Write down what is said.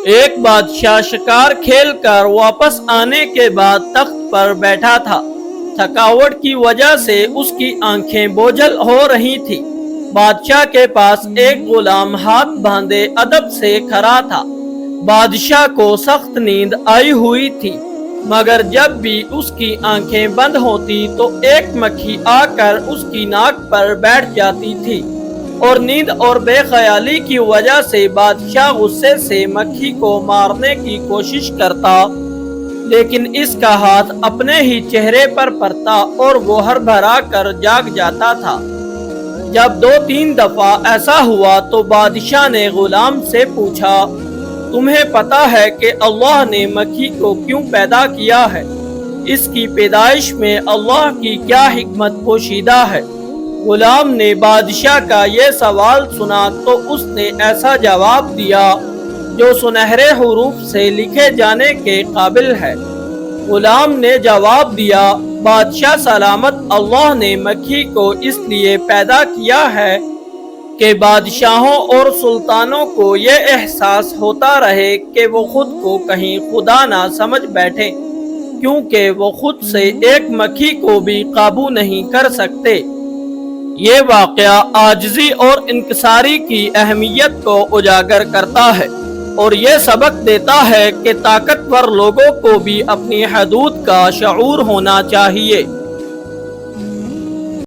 ایک بادشاہ شکار کھیل کر واپس آنے کے بعد تخت پر بیٹھا تھا۔ تھکاوٹ کی وجہ سے اس کی آنکھیں بوجھل ہو رہی تھی۔ بادشاہ کے پاس ایک غلام ہاتھ باندھے ادب سے کھڑا تھا۔ بادشاہ کو سخت نیند آئی ہوئی تھی، مگر جب بھی اس کی آنکھیں بند ہوتی تو ایک مکھی آ کر اس کی ناک پر بیٹھ جاتی تھی، اور نیند اور بے خیالی کی وجہ سے بادشاہ غصے سے مکھی کو مارنے کی کوشش کرتا، لیکن اس کا ہاتھ اپنے ہی چہرے پر پڑتا اور وہ ہڑبڑا کر جاگ جاتا تھا۔ جب 2-3 دفعہ ایسا ہوا تو بادشاہ نے غلام سے پوچھا، تمہیں پتا ہے کہ اللہ نے مکھی کو کیوں پیدا کیا ہے؟ اس کی پیدائش میں اللہ کی کیا حکمت پوشیدہ ہے؟ غلام نے بادشاہ کا یہ سوال سنا تو اس نے ایسا جواب دیا جو سنہرے حروف سے لکھے جانے کے قابل ہے۔ غلام نے جواب دیا، بادشاہ سلامت، اللہ نے مکھی کو اس لیے پیدا کیا ہے کہ بادشاہوں اور سلطانوں کو یہ احساس ہوتا رہے کہ وہ خود کو کہیں خدا نہ سمجھ بیٹھے، کیونکہ وہ خود سے ایک مکھی کو بھی قابو نہیں کر سکتے۔ یہ واقعہ عاجزی اور انکساری کی اہمیت کو اجاگر کرتا ہے اور یہ سبق دیتا ہے کہ طاقتور لوگوں کو بھی اپنی حدود کا شعور ہونا چاہیے۔